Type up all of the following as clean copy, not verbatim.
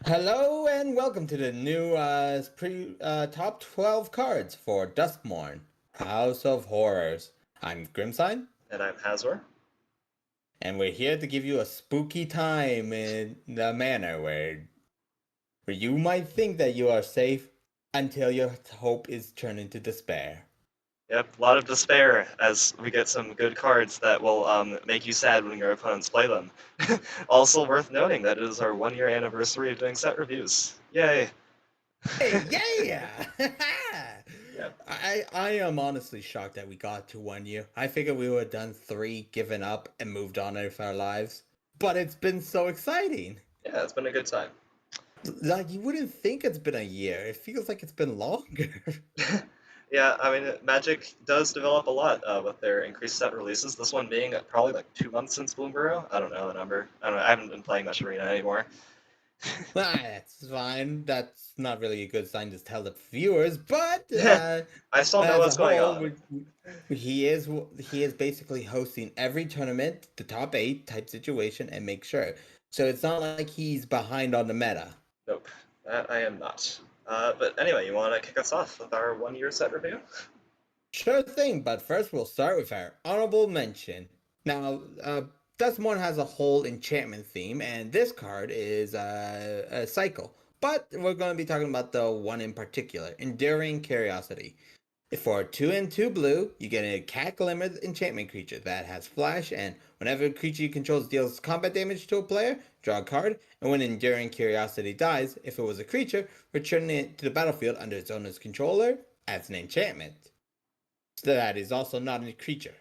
Hello and welcome to the new top 12 cards for Duskmourn, House of Horrors. I'm Grimside, And I'm Hazor. and we're here to give you a spooky time in the manner where you might think that you are safe until your hope is turned into despair. Yep, a lot of despair as we get some good cards that will make you sad when your opponents play them. Also worth noting that it is our 1 year anniversary of doing set reviews. Yay! Hey, yeah! Yep. I am honestly shocked that we got to 1 year. I figured we would have done three, given up, and moved on with our lives. But it's been so exciting. Yeah, it's been a good time. Like, you wouldn't think it's been a year. It feels like it's been longer. Yeah, I mean, Magic does develop a lot with their increased set releases. This one being probably like 2 months since Bloomburrow. I don't know the number. I don't know. I haven't been playing much Arena anymore. That's fine. That's not really a good sign to tell the viewers, but I still know as a what's going whole, on. he is basically hosting every tournament, the top eight type situation, and make sure. So it's not like he's behind on the meta. Nope, that I am not. But anyway, you want to kick us off with our 1 year set review? Sure thing, but first we'll start with our honorable mention. Now, Duskmourn has a whole enchantment theme, and this card is a cycle. But we're going to be talking about the one in particular, Enduring Curiosity. For 2 and 2 blue, you get a Cat Glimmer enchantment creature that has flash, and whenever a creature you control deals combat damage to a player, draw a card, and when Enduring Curiosity dies, if it was a creature, return it to the battlefield under its owner's controller as an enchantment. So that is also not a creature,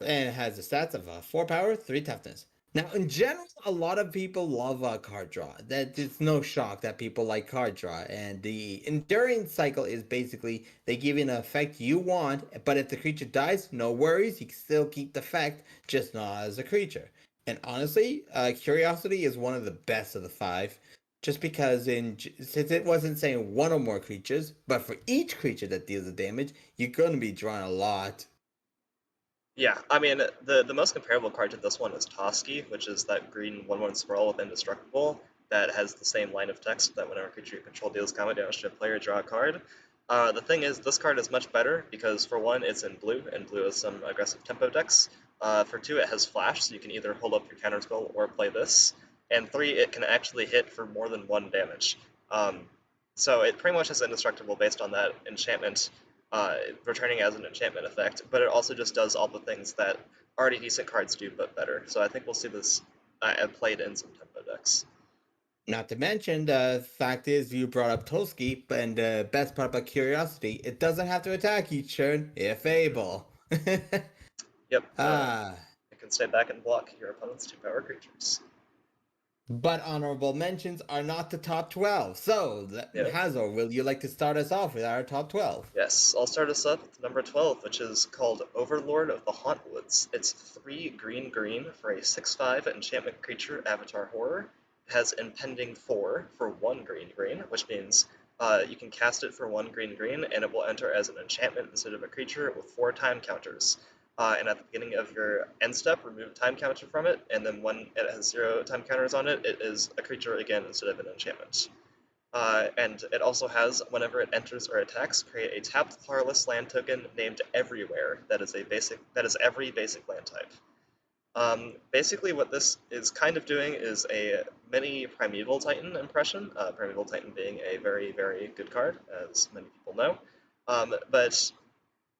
and it has the stats of 4 power, 3 toughness. Now, in general, a lot of people love card draw. That it's no shock that people like card draw. And the enduring cycle is basically they give you an effect you want, but if the creature dies, no worries, you can still keep the effect, just not as a creature. And honestly, curiosity is one of the best of the five, just because since it wasn't saying one or more creatures, but for each creature that deals the damage, you're going to be drawing a lot. Yeah, I mean, the most comparable card to this one is Toski, which is that green 1/1 swirl with Indestructible that has the same line of text that whenever a creature you control deals combat damage to a player, draw a card. The thing is, this card is much better because, for one, it's in blue, and blue has some aggressive tempo decks. For two, it has flash, so you can either hold up your counter spell or play this. And three, it can actually hit for more than one damage. So it pretty much is indestructible based on that enchantment returning as an enchantment effect, but it also just does all the things that already decent cards do, but better. So I think we'll see this played in some tempo decks. Not to mention, the fact is, you brought up Tolsky, and the best part about Curiosity, it doesn't have to attack each turn if able. Yep, ah, it can stay back and block your opponent's 2 power creatures. but honorable mentions are not the top 12. So, Yep. Hazor, will you like to start us off with our top 12? Yes, I'll start us up with number 12, which is called Overlord of the Hauntwoods. It's 3 green green for a 6/5 enchantment creature avatar horror. It has impending 4 for 1 green green, which means you can cast it for 1 green green and it will enter as an enchantment instead of a creature with 4 time counters. And at the beginning of your end step, remove time counter from it, and then when it has 0 time counters on it, it is a creature again instead of an enchantment. And it also has, whenever it enters or attacks, create a tapped colorless land token named Everywhere. That is every basic land type. Basically, what this is kind of doing is a mini Primeval Titan impression. Primeval Titan being a very, very good card, as many people know. But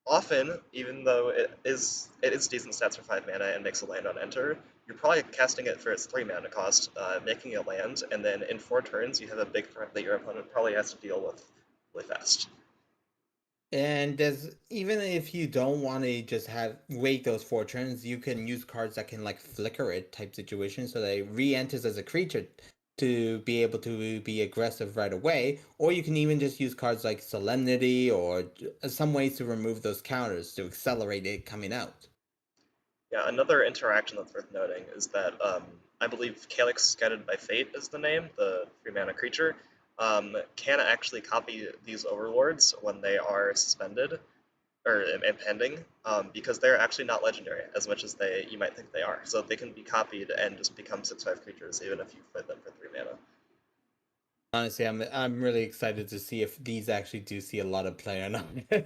often, even though it is decent stats for 5 mana and makes a land on enter, you're probably casting it for its 3 mana cost, making a land, and then in 4 turns you have a big threat that your opponent probably has to deal with really fast. And there's even if you don't want to just have wait those 4 turns, you can use cards that can like flicker it type situation, so that it re-enters as a creature to be able to be aggressive right away. Or you can even just use cards like Solemnity or some ways to remove those counters to accelerate it coming out. Yeah, another interaction that's worth noting is that I believe Calyx Scattered by Fate is the name, the 3 mana creature, can actually copy these overlords when they are suspended or impending, because they're actually not legendary as much as you might think they are. So they can be copied and just become 6/5 creatures even if you play them for 3 mana. Honestly, I'm really excited to see if these actually do see a lot of play or not. Yeah,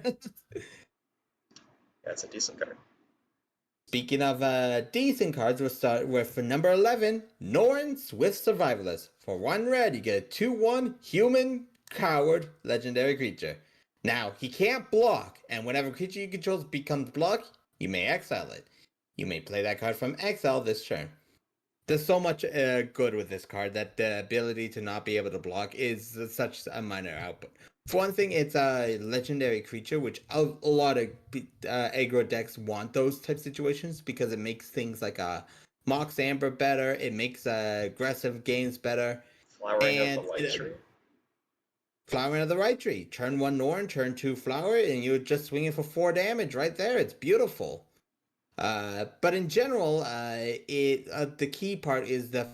it's a decent card. Speaking of decent cards, we'll start with for number 11, Norn Swift Survivalist. For 1 red, you get a 2/1 human coward legendary creature. Now, he can't block, and whenever creature you control becomes blocked, you may exile it. You may play that card from exile this turn. There's so much good with this card that the ability to not be able to block is such a minor output. For one thing, it's a legendary creature, which a lot of aggro decks want those type situations because it makes things like Mox Amber better. It makes aggressive games better, Flowering of the and White Tree. Flowering of the Right Tree. Turn 1 Norn, turn 2 Flower, and you're just swinging for 4 damage right there. It's beautiful. But in general, the key part is the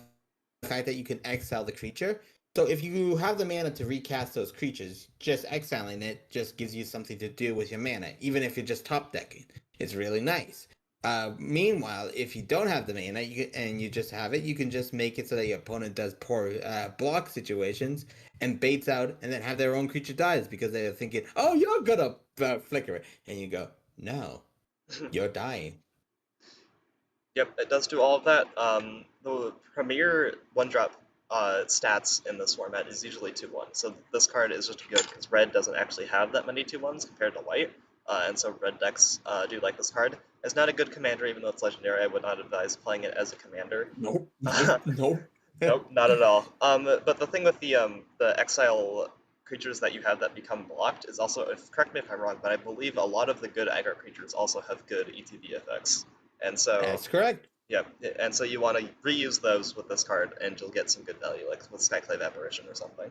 fact that you can exile the creature. So if you have the mana to recast those creatures, just exiling it just gives you something to do with your mana, even if you're just top decking. It's really nice. Meanwhile, if you don't have the mana and you just have it, you can just make it so that your opponent does poor block situations and baits out, and then have their own creature dies because they're thinking, "Oh, you're gonna flicker it," and you go, "No, you're dying." Yep, it does do all of that. The premier one-drop stats in this format is usually 2/1. So this card is just good because red doesn't actually have that many 2/1s compared to white. And so red decks do like this card. It's not a good commander, even though it's legendary. I would not advise playing it as a commander. Nope, nope, nope. Nope, not at all. But the thing with the exile creatures that you have that become blocked is also, correct me if I'm wrong, but I believe a lot of the good aggro creatures also have good ETB effects. And so That's correct. yeah, and so you want to reuse those with this card, and you'll get some good value, like with Skyclave Apparition or something.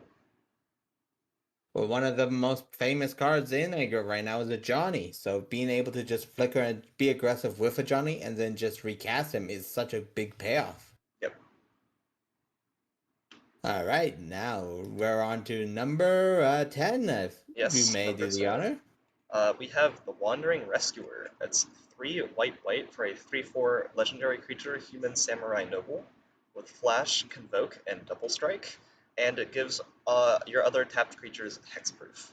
Well, one of the most famous cards in aggro right now is a Johnny. So being able to just flicker and be aggressive with a Johnny and then just recast him is such a big payoff. Yep. All right, now we're on to number 10. If you Yes, may number do the 10. honor. We have the Wandering Rescuer. It's 3 white for a 3/4 legendary creature, human samurai noble, with flash, convoke, and double strike, and it gives your other tapped creatures hexproof.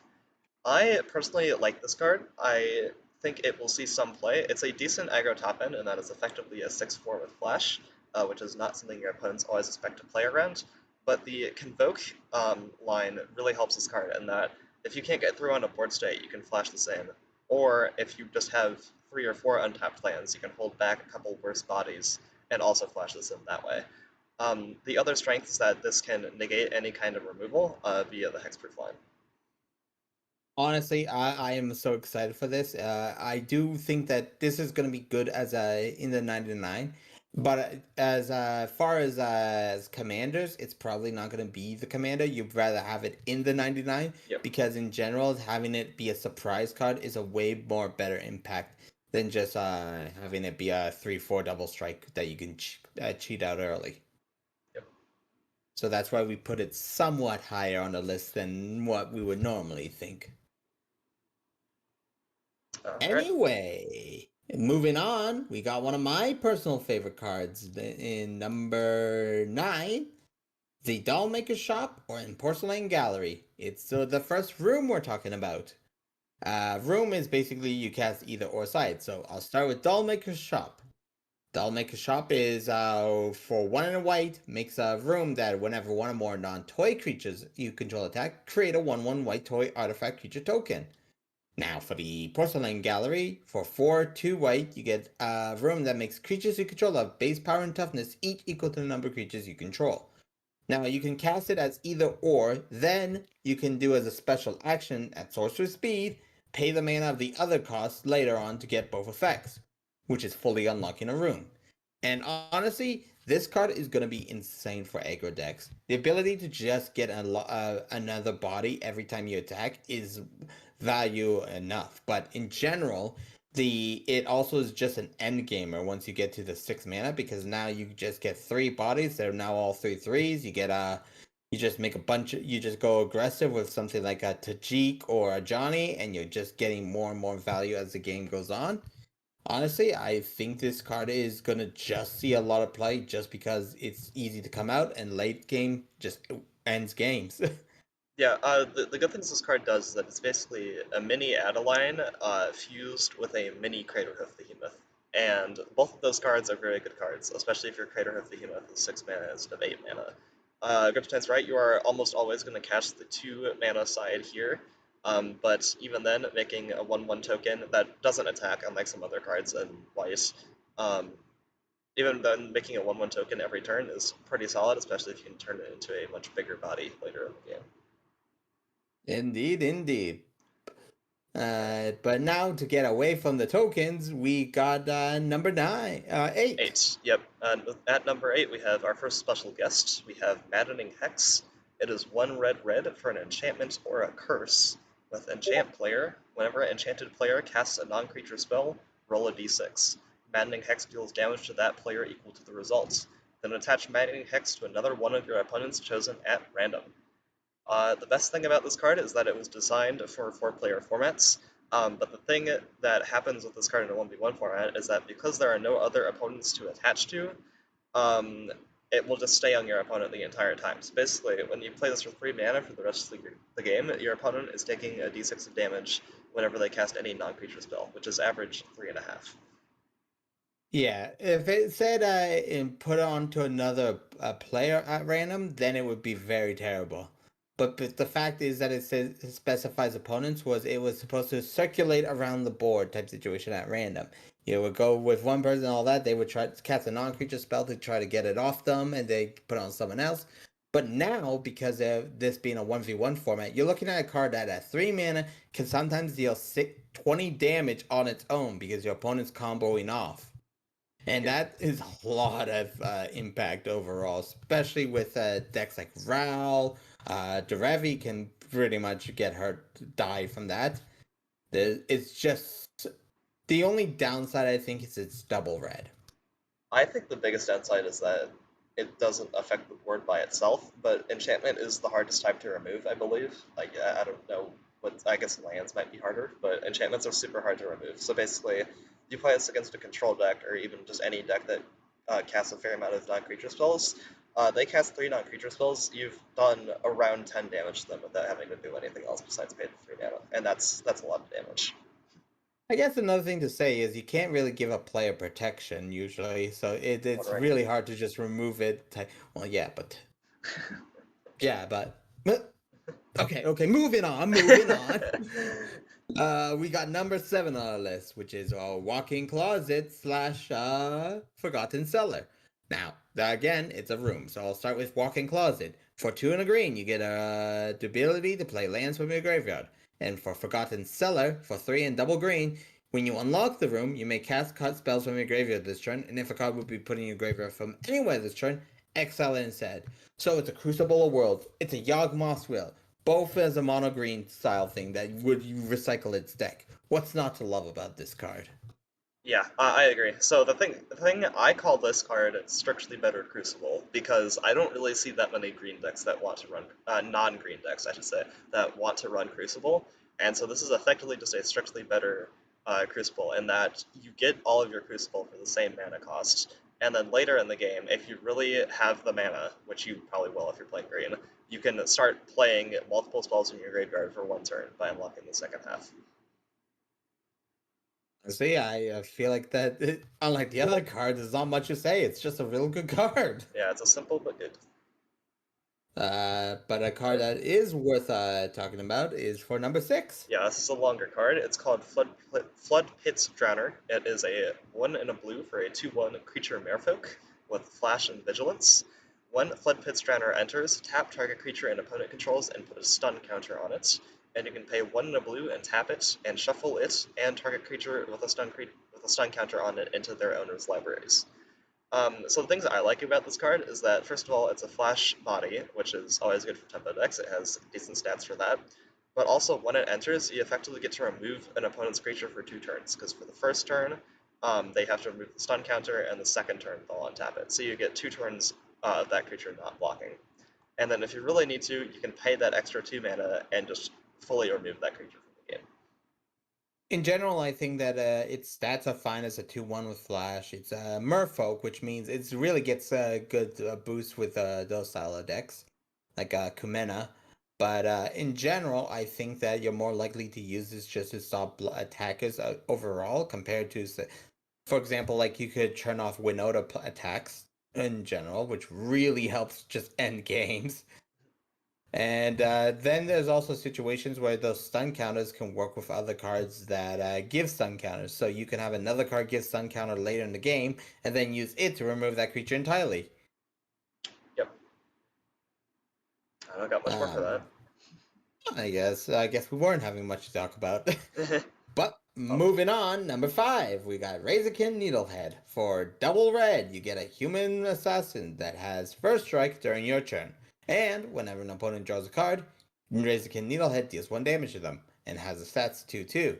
I personally like this card. I think it will see some play. It's a decent aggro top end, and that is effectively a 6/4 with flash, which is not something your opponents always expect to play around. But the Convoke line really helps this card in that if you can't get through on a board state, you can flash this in. Or if you just have 3 or 4 untapped lands, you can hold back a couple worse bodies and also flash this in that way. The other strength is that this can negate any kind of removal via the hexproof line. Honestly, I am so excited for this. I do think that this is going to be good as in the 99, but as far as commanders, it's probably not going to be the commander. You'd rather have it in the 99 Yep. because in general, having it be a surprise card is a way more better impact than just having it be a 3/4 double strike that you can cheat out early. Yep. So that's why we put it somewhat higher on the list than what we would normally think. All right. Anyway, moving on, we got one of my personal favorite cards in number 9, the Dollmaker Shop or in Porcelain Gallery. It's the first room we're talking about. Room is basically you cast either or side. So I'll start with Dollmaker Shop. Dollmaker Shop is for 1 and a white, makes a room that whenever one or more non-toy creatures you control attack, create a 1/1 white toy artifact creature token. Now, for the Porcelain Gallery, for 4, 2 white, you get a room that makes creatures you control have base power and toughness, each equal to the number of creatures you control. Now, you can cast it as either or, then you can do as a special action at Sorcerer Speed, pay the mana of the other cost later on to get both effects, which is fully unlocking a room. And honestly, this card is going to be insane for aggro decks. The ability to just get another body every time you attack is value enough. But in general, it also is just an end gamer once you get to the 6 mana because now you just get 3 bodies. They're now all 3/3s. You just make a bunch of, you just go aggressive with something like a Tajik or a Johnny, and you're just getting more and more value as the game goes on. Honestly, I think this card is going to just see a lot of play just because it's easy to come out and late game just ends games. Yeah, the good things this card does is that it's basically a mini Adeline fused with a mini Craterhoof Behemoth. And both of those cards are very good cards, especially if your Craterhoof Behemoth is 6 mana instead of 8 mana. Griptine's right, you are almost always going to cast the 2 mana side here, but even then, making a 1/1 token that doesn't attack, unlike some other cards in white, um, even then making a 1/1 token every turn is pretty solid, especially if you can turn it into a much bigger body later in the game. Indeed, indeed. Alright. But now to get away from the tokens, we got number 8. 8. Yep. And at number 8, we have our first special guest. We have Maddening Hex. It is 1 red red for an enchantment or a curse. With Enchant Player, whenever an enchanted player casts a non creature spell, roll a d6. Maddening Hex deals damage to that player equal to the result. Then attach Maddening Hex to another one of your opponents chosen at random. The best thing about this card is that it was designed for 4-player formats, but the thing that happens with this card in a 1v1 format is that because there are no other opponents to attach to, um, it will just stay on your opponent the entire time. So basically, when you play this for 3 mana for the rest of the game, your opponent is taking a d6 of damage whenever they cast any non-creature spell, which is average 3.5. Yeah, if it said and put it onto another player at random, then it would be very terrible. But the fact is that it says it specifies opponents was it was supposed to circulate around the board type situation at random. You would go with one person and all that. They would try to cast a non-creature spell to try to get it off them, and they put it on someone else. But now, because of this being a 1v1 format, you're looking at a card that at 3 mana can sometimes deal 20 damage on its own because your opponent's comboing off. And Yeah. that is a lot of impact overall, especially with decks like Ral. Derevi can pretty much get her to die from that. It's just the only downside I think is it's double red. I think the biggest downside is that it doesn't affect the board by itself, but enchantment is the hardest type to remove, I believe. Like, I don't know what, I guess lands might be harder, but enchantments are super hard to remove. So basically, you play this against a control deck, or even just any deck that casts a fair amount of non-creature spells. They cast 3 non-creature spells, you've done around 10 damage to them without having to do anything else besides pay the 3 mana, and that's a lot of damage. I guess another thing to say is you can't really give a player protection usually, so it's Wondering. really hard to just remove it. Well, but okay, moving on. We got number 7 on our list, which is Walk-in Closet slash Forgotten Cellar. Now, again, it's a room, so I'll start with Walk-in Closet. For 2 and a green, you get the ability to play lands from your graveyard. And for Forgotten Cellar, for 3 and double green, when you unlock the room, you may cast cut spells from your graveyard this turn, and if a card would be put in your graveyard from anywhere this turn, exile it instead. So it's a Crucible of Worlds, it's a Yawgmoth's Will, both as a mono green style thing that would recycle its deck. What's not to love about this card? Yeah, I agree. So the thing I call this card strictly better Crucible because I don't really see that many green decks that want to run non-green decks, I should say, that want to run Crucible, and so this is effectively just a strictly better Crucible in that you get all of your Crucible for the same mana cost, and then later in the game, if you really have the mana, which you probably will if you're playing green, you can start playing multiple spells in your graveyard for 1 turn by unlocking the second half. See, I feel like that, unlike the other cards, there's not much to say. It's just a real good card. Yeah, it's a simple but good. But a card that is worth talking about is for number 6. Yeah, this is a longer card. It's called Flood Pit's Drowner. It is a 1 and a blue for a 2/1 creature merfolk with flash and vigilance. When Flood Pit's Drowner enters, tap target creature and opponent controls and put a stun counter on it. And you can pay 1 and a blue and tap it and shuffle it and target creature with a stun counter on it into their owner's libraries. So the things that I like about this card is that first of all, it's a flash body, which is always good for tempo decks. It has decent stats for that. But also, when it enters, you effectively get to remove an opponent's creature for 2 turns. Because for the first turn, they have to remove the stun counter, and the second turn they'll untap it. So you get 2 turns of that creature not blocking. And then if you really need to, you can pay that extra 2 mana and just fully remove that creature from the game. In general, I think that its stats are fine as a 2/1 with Flash. It's a Merfolk, which means it really gets a good boost with those style of decks, like Kumena. But in general, I think that you're more likely to use this just to stop attackers overall compared to, for example, like you could turn off Winota attacks in general, which really helps just end games. And then there's also situations where those stun counters can work with other cards that give stun counters. So you can have another card give stun counter later in the game, and then use it to remove that creature entirely. Yep. I don't got much more for Um, I guess we weren't having much to talk about. that. But Oh, moving on, number 5, we got Razorkin Needlehead. For double red, you get a human assassin that has first strike during your turn. And whenever an opponent draws a card, Razorkin Needlehead deals 1 damage to them and has the stats 2/2.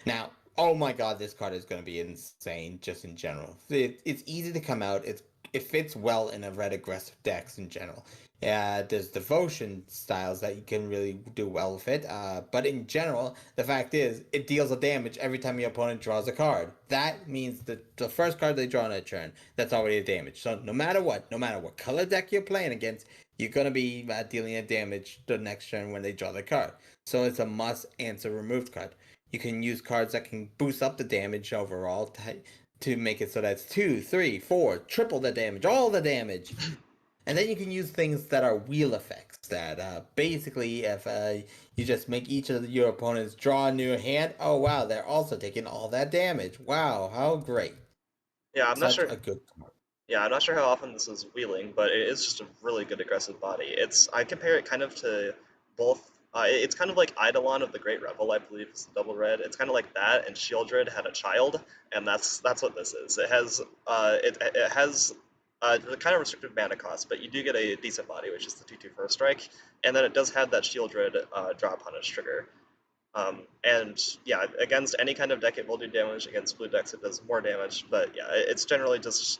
Now, oh my god, this card is going to be insane just in general. It's easy to come out. It fits well in a red aggressive decks in general. Yeah, there's devotion styles that you can really do well with it. But in general, the fact is, it deals a damage every time your opponent draws a card. That means that the first card they draw on a turn, that's already a damage. So no matter what color deck you're playing against, you're gonna be dealing a damage the next turn when they draw the card. So it's a must answer removed card. You can use cards that can boost up the damage overall to make it so that's 2, 3, 4, triple the damage, all the damage. And then you can use things that are wheel effects that basically, if you just make each of your opponents draw a new hand, oh wow, they're also taking all that damage. Wow, how great. yeah, I'm not Such sure. a good card. Yeah, I'm not sure how often this is wheeling, but it is just a really good aggressive body. I compare it kind of to both. It's kind of like Eidolon of the Great Revel, I believe, is the double red. It's kind of like that, and Shieldred had a child, and that's what this is. It has kind of restricted mana cost, but you do get a decent body, which is the 2/2 first strike, and then it does have that Shieldred draw punish trigger. And yeah, against any kind of deck, it will do damage. Against blue decks, it does more damage. But yeah, it's generally just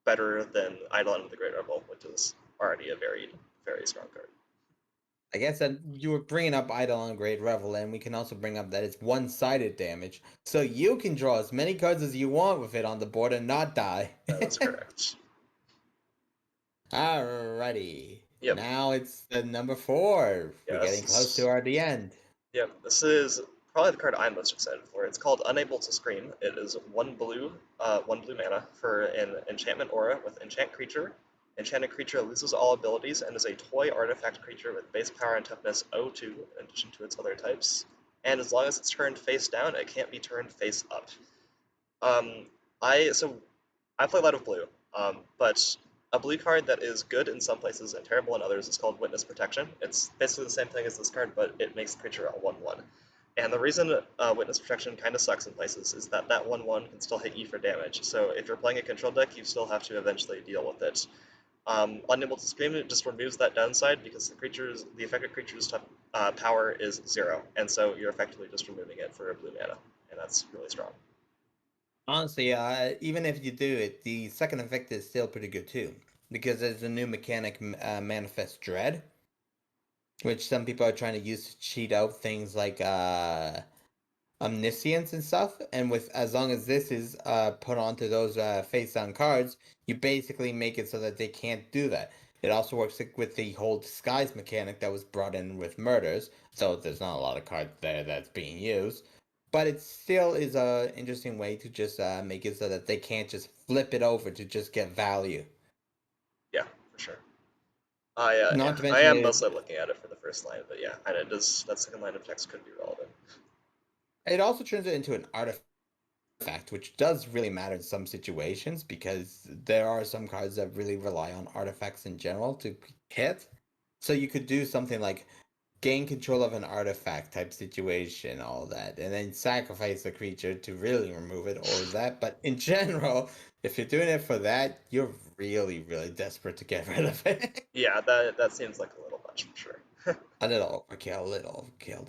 better than Eidolon of the Great Rebel, which is already a very, very strong card. I guess that you were bringing up Eidolon Great Revel, and we can also bring up that it's one-sided damage, so you can draw as many cards as you want with it on the board and not die. That is correct. Alrighty. Yep. Now it's the number 4. We're Yes. getting close to the end. Yep. This is probably the card I'm most excited for. It's called Unable to Scream. It is one blue mana for an enchantment aura with enchant creature. Enchanted creature loses all abilities and is a toy artifact creature with base power and toughness 0-2 in addition to its other types. And as long as it's turned face down, it can't be turned face up. Um, I play a lot of blue, but a blue card that is good in some places and terrible in others is called Witness Protection. It's basically the same thing as this card, but it makes the creature a 1/1. And the reason Witness Protection kind of sucks in places is that that 1/1 can still hit you for damage. So if you're playing a control deck, you still have to eventually deal with it. Unable to Scream it just removes that downside because the affected creature's power is 0, and so you're effectively just removing it for a blue mana, and that's really strong. Honestly, even if you do it, the second effect is still pretty good too. Because there's a new mechanic, Manifest Dread, which some people are trying to use to cheat out things like omniscience and stuff. And with as long as this is put onto those face down cards, you basically make it so that they can't do that. It also works with the whole disguise mechanic that was brought in with murders, so there's not a lot of cards there that's being used. But it still is a interesting way to just make it so that they can't just flip it over to just get value. Yeah, for sure. Yeah, Not to I mention am mostly it. looking at it for the first line, but yeah, and it does that second line of text could be relevant. It also turns it into an artifact, which does really matter in some situations because there are some cards that really rely on artifacts in general to hit. So you could do something like gain control of an artifact type situation, all that, and then sacrifice the creature to really remove it, or that. But in general, if you're doing it for that, you're really, really desperate to get rid of it. Yeah, that seems like a little much for sure. A little overkill, a little overkill.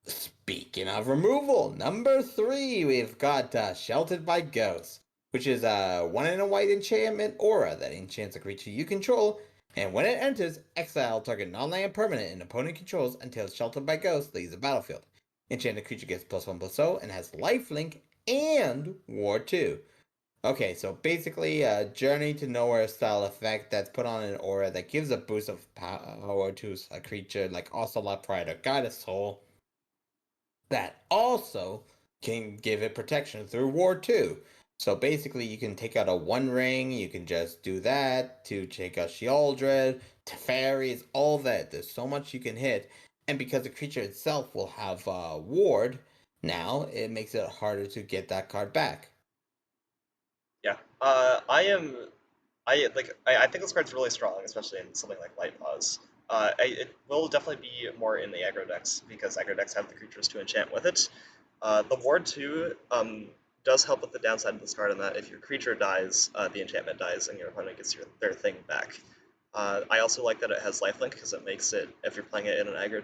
Speaking of removal, number 3, we've got Sheltered by Ghosts, which is a 1 and a white enchantment aura that enchants a creature you control, and when it enters, exile target non-land permanent an opponent controls until Sheltered by Ghosts leaves the battlefield. Enchanted creature gets +1/+0 and has lifelink and War 2. Okay, so basically a Journey to Nowhere style effect that's put on an aura that gives a boost of power to a creature like Ocelot Pride or Goddess Soul that also can give it protection through Ward 2. So basically, you can take out a One Ring, you can just do that to take out Sheoldred, Teferis, all that. There's so much you can hit. And because the creature itself will have Ward, now it makes it harder to get that card back. Yeah. I think this card's really strong, especially in something like Light Paws. It will definitely be more in the aggro decks because aggro decks have the creatures to enchant with it. The Ward 2 does help with the downside of this card in that if your creature dies, the enchantment dies and your opponent gets their thing back. I also like that it has lifelink because it makes it, if you're playing it in an aggro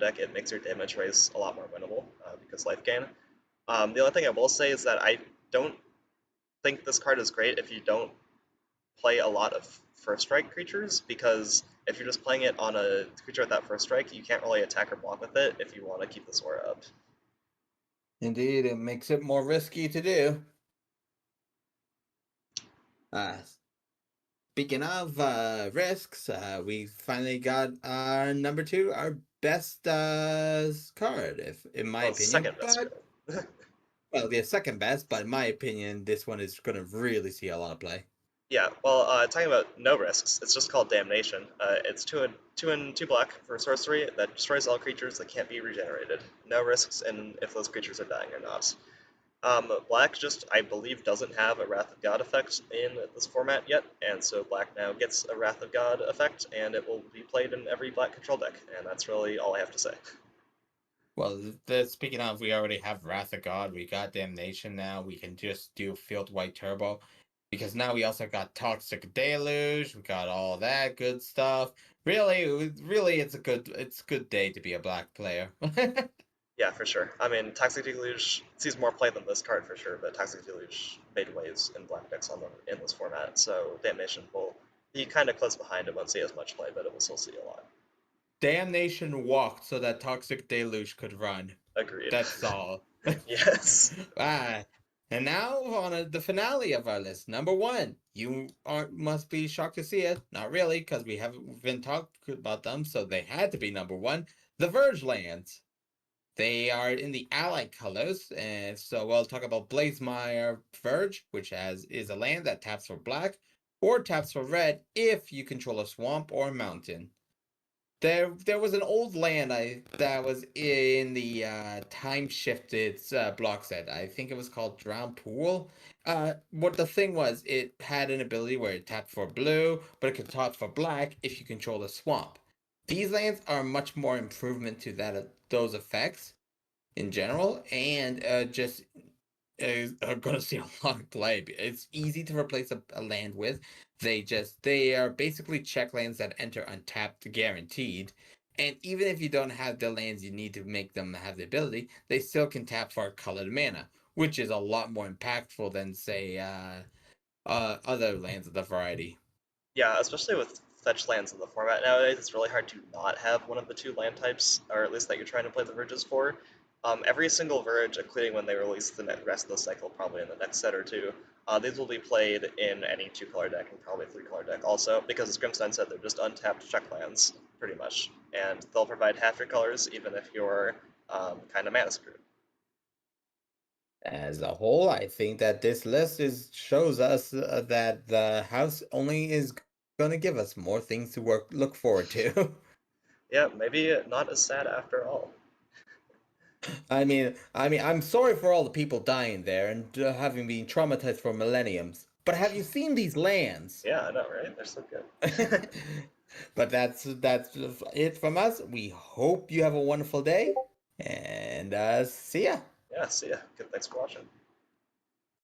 deck, it makes your damage raise a lot more winnable because life gain. The only thing I will say is that I don't think this card is great if you don't play a lot of first strike creatures, because if you're just playing it on a creature with that first strike, you can't really attack or block with it if you want to keep this aura up. Indeed, it makes it more risky to do. Uh, Speaking of risks, we finally got our number two, our best card, if in my Well, opinion. second best, But really. well, the second best, but in my opinion, this one is going to really see a lot of play. Yeah, well, talking about no risks, it's just called Damnation. It's two and two black for sorcery that destroys all creatures that can't be regenerated. No risks in if those creatures are dying or not. Black just, I believe, doesn't have a Wrath of God effect in this format yet, and so Black now gets a Wrath of God effect, and it will be played in every Black control deck, and that's really all I have to say. Well, speaking of, we already have Wrath of God. We got Damnation now. We can just do Field White Turbo. Because now we also got Toxic Deluge. We got all that good stuff. Really, it's a good day to be a black player. Yeah, for sure. I mean, Toxic Deluge sees more play than this card for sure, but Toxic Deluge made waves in Black decks in this format, so Damnation will be kind of close behind. It won't see as much play, but it will still see a lot. Damnation walked so that Toxic Deluge could run. Agreed. That's all. Yes. Ah, and now on the finale of our list, number one. You must be shocked to see it. Not really, because we haven't been talked about them, so they had to be number one. The Verge Lands. They are in the allied colors, and so we'll talk about Blazemire Verge, which is a land that taps for black or taps for red if you control a swamp or a mountain. There was an old land that was in the time shifted block set. I think it was called Drown Pool. What the thing was, it had an ability where it tapped for blue, but it could tap for black if you control the swamp. These lands are much more improvement to those effects in general, and just are going to see a lot of play. It's easy to replace a land with. They are basically check lands that enter untapped guaranteed. And even if you don't have the lands you need to make them have the ability, they still can tap for colored mana, which is a lot more impactful than say other lands of the variety. Yeah, especially with fetch lands in the format nowadays, it's really hard to not have one of the two land types, or at least that you're trying to play the verges for. Every single verge, including when they release the rest of the cycle, probably in the next set or two, these will be played in any two-color deck and probably three-color deck also, because as Grimstein said, they're just untapped check lands, pretty much. And they'll provide half your colors, even if you're kind of mana screwed. As a whole, I think that this list is shows us that the house only is going to give us more things to look forward to. Yeah, maybe not as sad after all. I'm sorry for all the people dying there and having been traumatized for millenniums. But have you seen these lands? Yeah, I know, right? They're so good. But that's it from us. We hope you have a wonderful day, and see ya. Yeah, see ya. Good, thanks for watching.